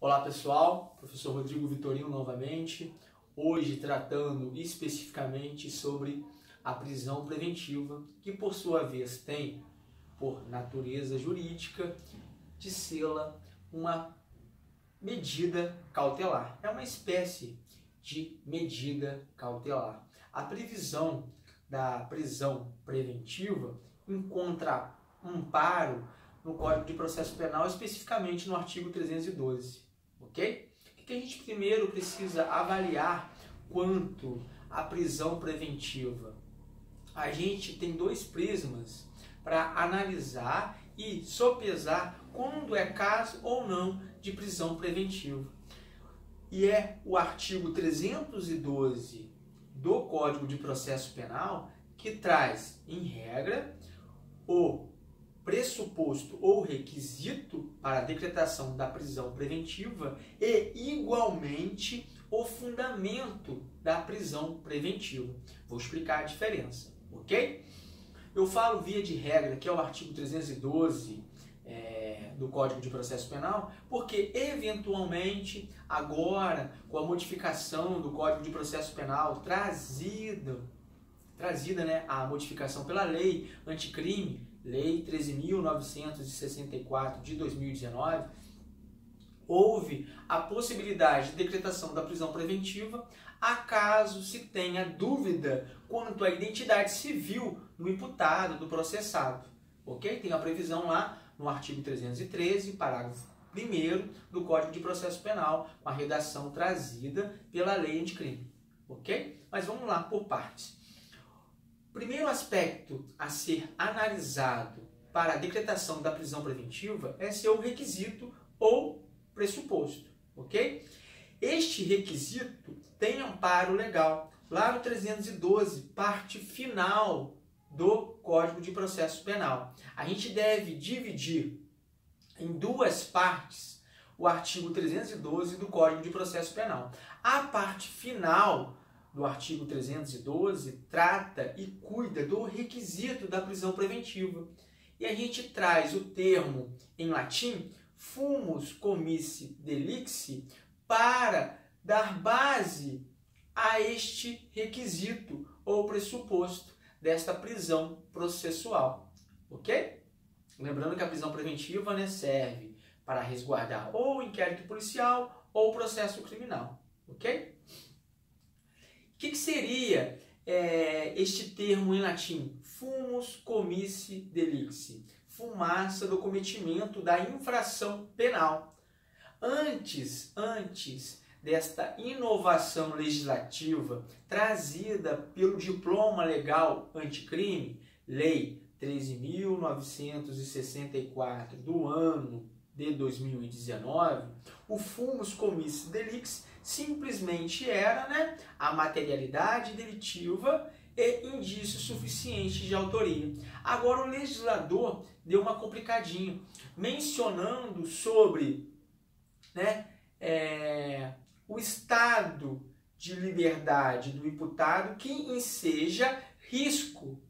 Olá pessoal, professor Rodrigo Vitorino novamente, hoje tratando especificamente sobre a prisão preventiva, que por sua vez tem, por natureza jurídica, de sê-la uma medida cautelar. É uma espécie de medida cautelar. A previsão da prisão preventiva encontra amparo no Código de Processo Penal, especificamente no artigo 312. Ok? O que a gente primeiro precisa avaliar quanto à prisão preventiva? A gente tem dois prismas para analisar e sopesar quando é caso ou não de prisão preventiva. E é o artigo 312 do Código de Processo Penal que traz, em regra, o pressuposto ou requisito para a decretação da prisão preventiva e, igualmente, o fundamento da prisão preventiva. Vou explicar a diferença, ok? Eu falo via de regra, que é o artigo 312 do Código de Processo Penal, porque, eventualmente, agora, com a modificação do Código de Processo Penal trazida a modificação pela Lei Anticrime, Lei 13.964 de 2019, houve a possibilidade de decretação da prisão preventiva acaso se tenha dúvida quanto à identidade civil do imputado, do processado. Ok? Tem a previsão lá no artigo 313, parágrafo 1º do Código de Processo Penal, com a redação trazida pela Lei Anticrime. Ok? Mas vamos lá por partes. O primeiro aspecto a ser analisado para a decretação da prisão preventiva é seu requisito ou pressuposto, ok? Este requisito tem amparo legal lá no 312, parte final do Código de Processo Penal. A gente deve dividir em duas partes o artigo 312 do Código de Processo Penal. A parte final do artigo 312 trata e cuida do requisito da prisão preventiva. E a gente traz o termo em latim fumus comissi delicti para dar base a este requisito ou pressuposto desta prisão processual. Ok? Lembrando que a prisão preventiva serve para resguardar ou o inquérito policial ou o processo criminal. Ok? O que seria este termo em latim? Fumus comissi delicti. Fumaça do cometimento da infração penal. Antes desta inovação legislativa trazida pelo diploma legal anticrime, Lei 13.964 do ano de 2019, o fumus comissi delicti simplesmente era a materialidade delitiva e indício suficiente de autoria. Agora o legislador deu uma complicadinha, mencionando sobre o estado de liberdade do imputado que enseja risco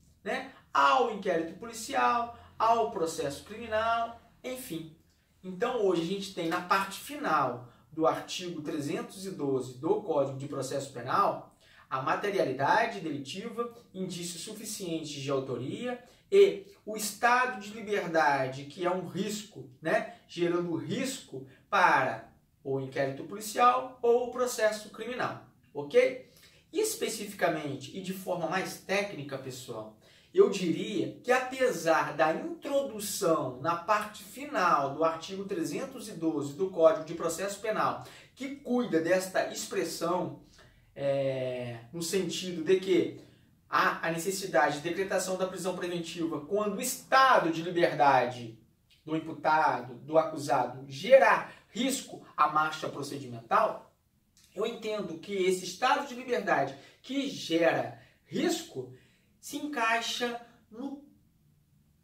ao inquérito policial, ao processo criminal, enfim. Então hoje a gente tem na parte final do artigo 312 do Código de Processo Penal a materialidade delitiva, indício suficiente de autoria e o estado de liberdade, que é um risco, gerando risco para o inquérito policial ou o processo criminal, ok? Especificamente e de forma mais técnica, pessoal, eu diria que apesar da introdução na parte final do artigo 312 do Código de Processo Penal, que cuida desta expressão no sentido de que há a necessidade de decretação da prisão preventiva quando o estado de liberdade do imputado, do acusado, gerar risco à marcha procedimental, eu entendo que esse estado de liberdade que gera risco se encaixa no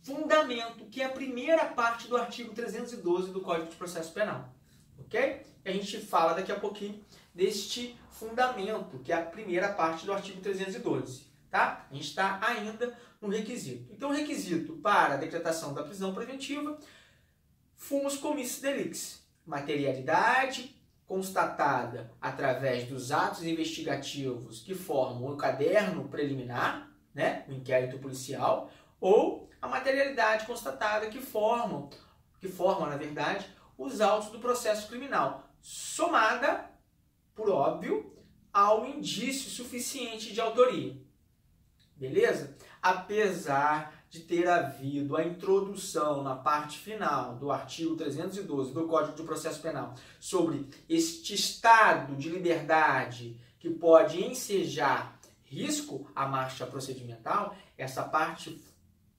fundamento, que é a primeira parte do artigo 312 do Código de Processo Penal. Ok? E a gente fala daqui a pouquinho deste fundamento, que é a primeira parte do artigo 312. Tá? A gente está ainda no requisito. Então, o requisito para a decretação da prisão preventiva, fumus comissi delicti. materialidade constatada através dos atos investigativos que formam o caderno preliminar, né, o inquérito policial, ou a materialidade constatada que forma, na verdade, os autos do processo criminal, somada, por óbvio, ao indício suficiente de autoria. Beleza? Apesar de ter havido a introdução na parte final do artigo 312 do Código de Processo Penal sobre este estado de liberdade que pode ensejar risco à marcha procedimental, essa parte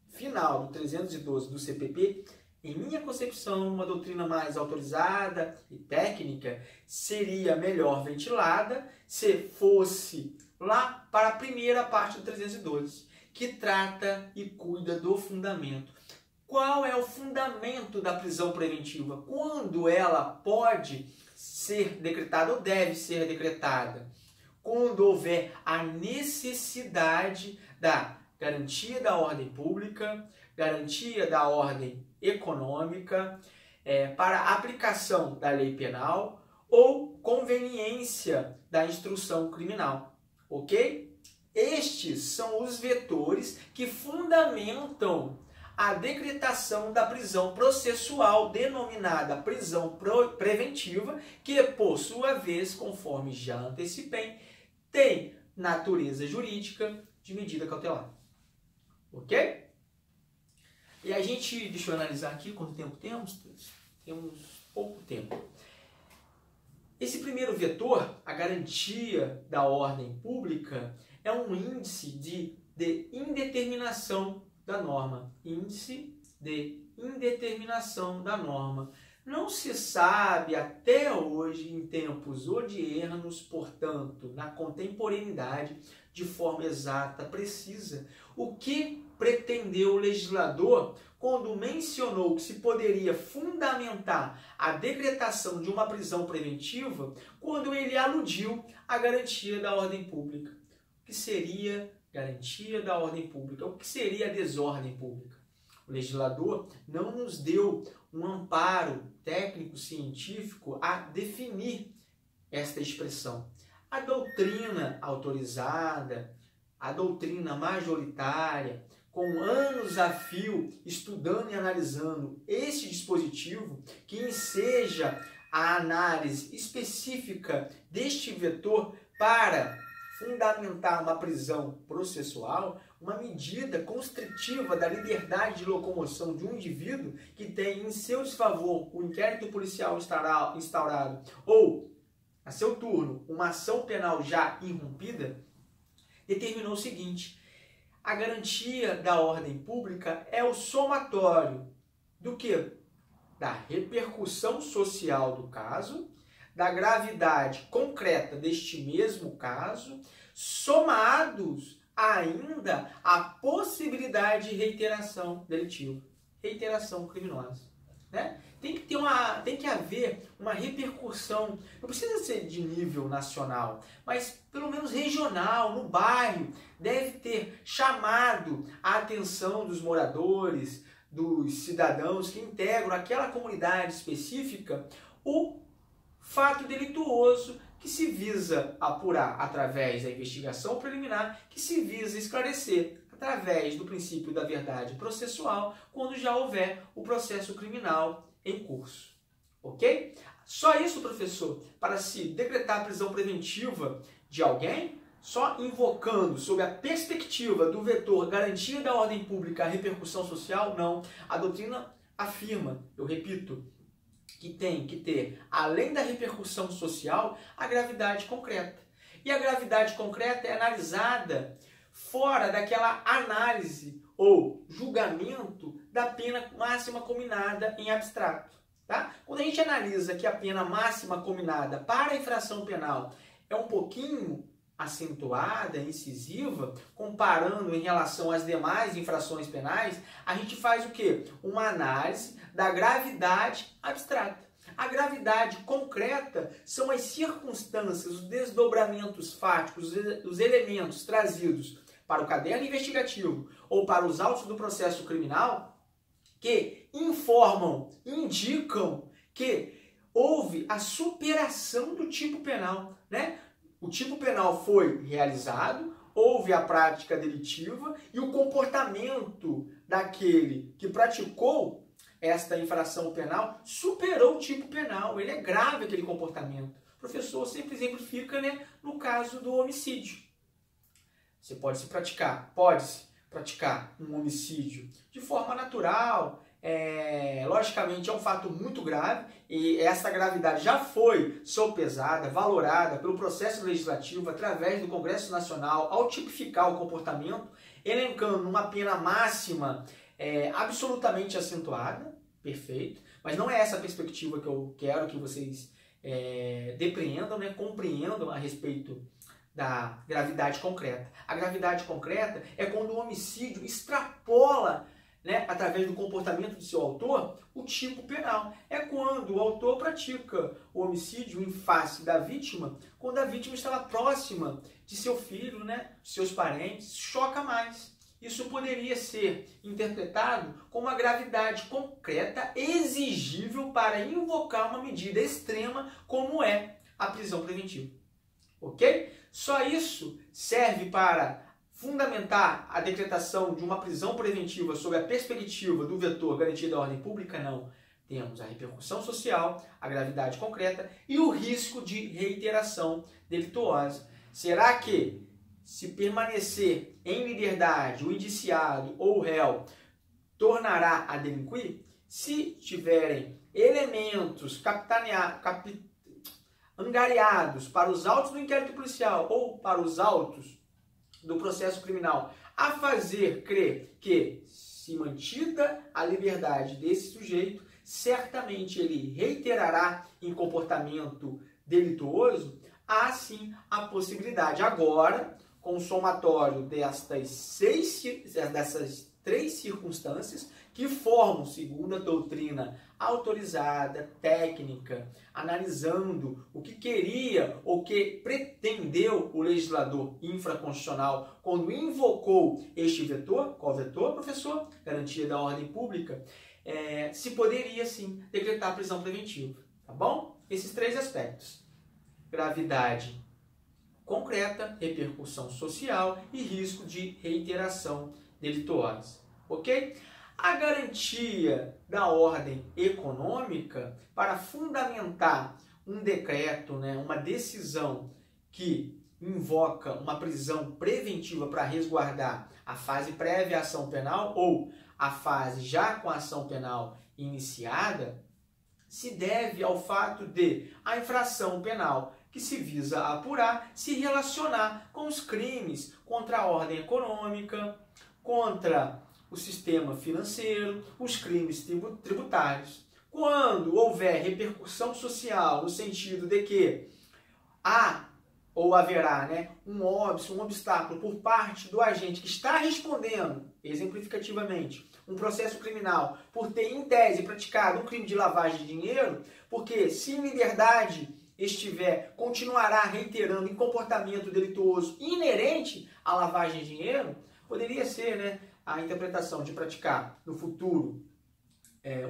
final do 312 do CPP, em minha concepção, uma doutrina mais autorizada e técnica, seria melhor ventilada se fosse lá para a primeira parte do 312, que trata e cuida do fundamento. Qual é o fundamento da prisão preventiva? Quando ela pode ser decretada ou deve ser decretada? Quando houver a necessidade da garantia da ordem pública, garantia da ordem econômica, para a aplicação da lei penal ou conveniência da instrução criminal. Ok? Estes são os vetores que fundamentam a decretação da prisão processual, denominada prisão preventiva, que, por sua vez, conforme já antecipei, tem natureza jurídica de medida cautelar. Ok? E a gente, deixa eu analisar aqui quanto tempo temos. Temos pouco tempo. Esse primeiro vetor, a garantia da ordem pública, é um índice de indeterminação da norma. Índice de indeterminação da norma. Não se sabe até hoje, em tempos odiernos, portanto, na contemporaneidade, de forma exata, precisa, o que pretendeu o legislador quando mencionou que se poderia fundamentar a decretação de uma prisão preventiva, quando ele aludiu à garantia da ordem pública. O que seria garantia da ordem pública? O que seria a desordem pública? O legislador não nos deu um amparo técnico-científico a definir esta expressão. A doutrina autorizada, a doutrina majoritária, com anos a fio estudando e analisando este dispositivo, que enseja a análise específica deste vetor para fundamentar uma prisão processual, uma medida constritiva da liberdade de locomoção de um indivíduo que tem em seu desfavor o inquérito policial instaurado ou, a seu turno, uma ação penal já irrompida, determinou o seguinte: a garantia da ordem pública é o somatório do que? Da repercussão social do caso, da gravidade concreta deste mesmo caso, somados ainda à possibilidade de reiteração delitiva, reiteração criminosa, né? Tem que haver uma repercussão, não precisa ser de nível nacional, mas pelo menos regional, no bairro, deve ter chamado a atenção dos moradores, dos cidadãos que integram aquela comunidade específica, o fato delituoso que se visa apurar através da investigação preliminar, que se visa esclarecer através do princípio da verdade processual, quando já houver o processo criminal em curso. Ok? Só isso, professor, para se decretar a prisão preventiva de alguém, só invocando sob a perspectiva do vetor garantia da ordem pública a repercussão social? Não. A doutrina afirma, eu repito, que tem que ter, além da repercussão social, a gravidade concreta. E a gravidade concreta é analisada fora daquela análise ou julgamento da pena máxima combinada em abstrato. Tá? Quando a gente analisa que a pena máxima combinada para a infração penal é um pouquinho acentuada, incisiva, comparando em relação às demais infrações penais, a gente faz o quê? Uma análise da gravidade abstrata. A gravidade concreta são as circunstâncias, os desdobramentos fáticos, os elementos trazidos para o caderno investigativo ou para os autos do processo criminal que informam, indicam que houve a superação do tipo penal, né? O tipo penal foi realizado, houve a prática delitiva e o comportamento daquele que praticou esta infração penal superou o tipo penal. Ele é grave, aquele comportamento. O professor sempre exemplifica, né, no caso do homicídio. Você pode-se praticar um homicídio de forma natural. Logicamente é um fato muito grave e essa gravidade já foi sopesada, valorada pelo processo legislativo através do Congresso Nacional ao tipificar o comportamento, elencando uma pena máxima absolutamente acentuada, perfeito, mas não é essa a perspectiva que eu quero que vocês depreendam, né, compreendam a respeito da gravidade concreta. A gravidade concreta é quando o homicídio extrapola, né, através do comportamento do seu autor, o tipo penal. É quando o autor pratica o homicídio em face da vítima, quando a vítima estava próxima de seu filho, né, de seus parentes, choca mais. Isso poderia ser interpretado como uma gravidade concreta exigível para invocar uma medida extrema, como é a prisão preventiva. Ok? Só isso serve para fundamentar a decretação de uma prisão preventiva sob a perspectiva do vetor garantia da ordem pública? Não. Temos a repercussão social, a gravidade concreta e o risco de reiteração delituosa. Será que, se permanecer em liberdade, o indiciado ou o réu tornará a delinquir? Se tiverem elementos angariados para os autos do inquérito policial ou para os autos do processo criminal a fazer crer que, se mantida a liberdade desse sujeito, certamente ele reiterará em comportamento delituoso, há sim a possibilidade. Agora, com o somatório dessas três circunstâncias que formam, segundo a doutrina autorizada, técnica, analisando o que queria ou que pretendeu o legislador infraconstitucional quando invocou este vetor. Qual vetor, professor? Garantia da ordem pública. Se poderia, sim, decretar prisão preventiva. Tá bom? Esses três aspectos. Gravidade concreta, repercussão social e risco de reiteração delituosa. Ok? A garantia da ordem econômica, para fundamentar um decreto, né, uma decisão que invoca uma prisão preventiva para resguardar a fase prévia à ação penal ou a fase já com a ação penal iniciada, se deve ao fato de a infração penal que se visa apurar se relacionar com os crimes contra a ordem econômica, contra o sistema financeiro, os crimes tributários. Quando houver repercussão social, no sentido de que há ou haverá, né, um óbice, um obstáculo por parte do agente que está respondendo, exemplificativamente, um processo criminal por ter, em tese, praticado um crime de lavagem de dinheiro, porque se em liberdade continuará reiterando em comportamento delituoso inerente à lavagem de dinheiro, poderia ser, né, a interpretação de praticar no futuro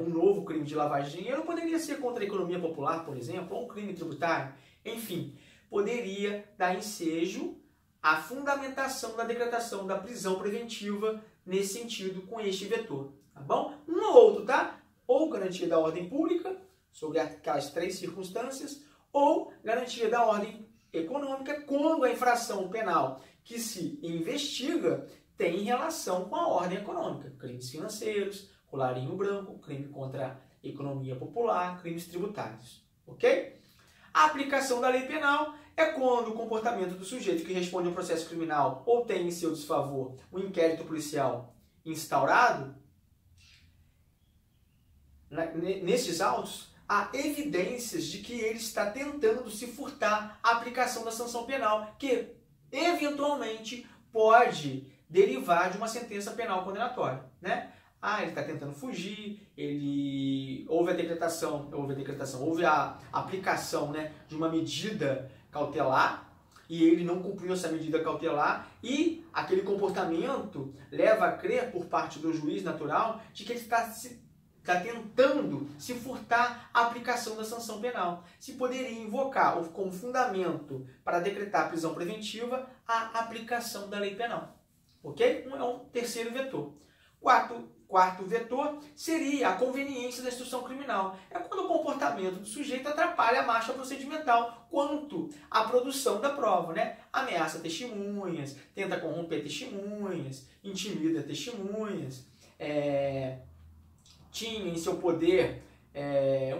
um novo crime de lavagem de dinheiro, poderia ser contra a economia popular, por exemplo, ou um crime tributário, enfim, poderia dar ensejo à fundamentação da decretação da prisão preventiva nesse sentido, com este vetor, tá bom? Um ou outro, tá? Ou garantia da ordem pública, sobre aquelas três circunstâncias, ou garantia da ordem econômica, quando a infração penal que se investiga tem relação com a ordem econômica, crimes financeiros, colarinho branco, crime contra a economia popular, crimes tributários, ok? A aplicação da lei penal é quando o comportamento do sujeito que responde a um processo criminal ou tem em seu desfavor um inquérito policial instaurado, nestes autos, há evidências de que ele está tentando se furtar à aplicação da sanção penal, que eventualmente pode derivar de uma sentença penal condenatória, né? Ele está tentando fugir, houve a aplicação, né, de uma medida cautelar e ele não cumpriu essa medida cautelar e aquele comportamento leva a crer por parte do juiz natural de que ele está está tentando se furtar a aplicação da sanção penal, se poderia invocar como fundamento para decretar prisão preventiva a aplicação da lei penal. Ok? É um terceiro vetor. Quarto vetor seria a conveniência da instrução criminal. É quando o comportamento do sujeito atrapalha a marcha procedimental quanto à produção da prova, né? Ameaça testemunhas, tenta corromper testemunhas, intimida testemunhas, tinha em seu poder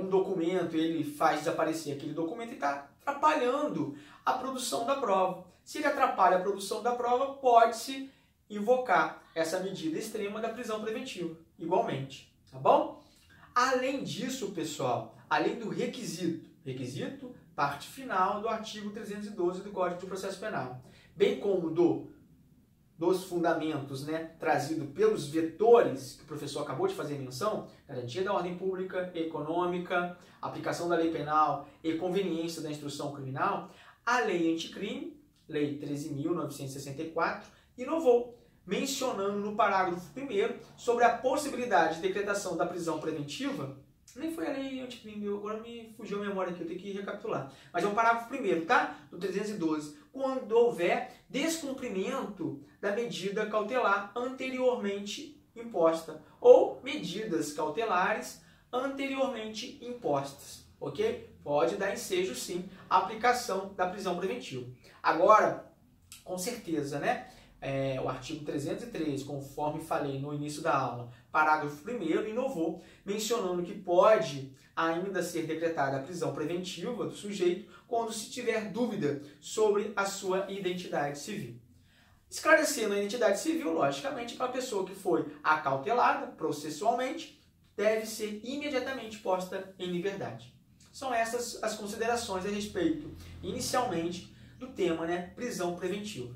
um documento, ele faz desaparecer aquele documento e está atrapalhando a produção da prova. Se ele atrapalha a produção da prova, pode-se invocar essa medida extrema da prisão preventiva, igualmente, tá bom? Além disso, pessoal, além do requisito, parte final do artigo 312 do Código de Processo Penal, bem como dos fundamentos, né, trazido pelos vetores que o professor acabou de fazer menção, garantia da ordem pública, econômica, aplicação da lei penal e conveniência da instrução criminal, a lei anticrime, lei 13.964, inovou, mencionando no parágrafo 1º sobre a possibilidade de decretação da prisão preventiva. Nem foi a lei anticrime, agora me fugiu a memória aqui, eu tenho que recapitular. Mas é o parágrafo 1º, tá? Do 312. Quando houver descumprimento da medida cautelar anteriormente imposta ou medidas cautelares anteriormente impostas, ok? Pode dar ensejo, sim, à aplicação da prisão preventiva. Agora, com certeza, né? O artigo 303, conforme falei no início da aula, parágrafo 1º, inovou, mencionando que pode ainda ser decretada a prisão preventiva do sujeito quando se tiver dúvida sobre a sua identidade civil. Esclarecendo a identidade civil, logicamente, para a pessoa que foi acautelada processualmente, deve ser imediatamente posta em liberdade. São essas as considerações a respeito, inicialmente, do tema, né, prisão preventiva.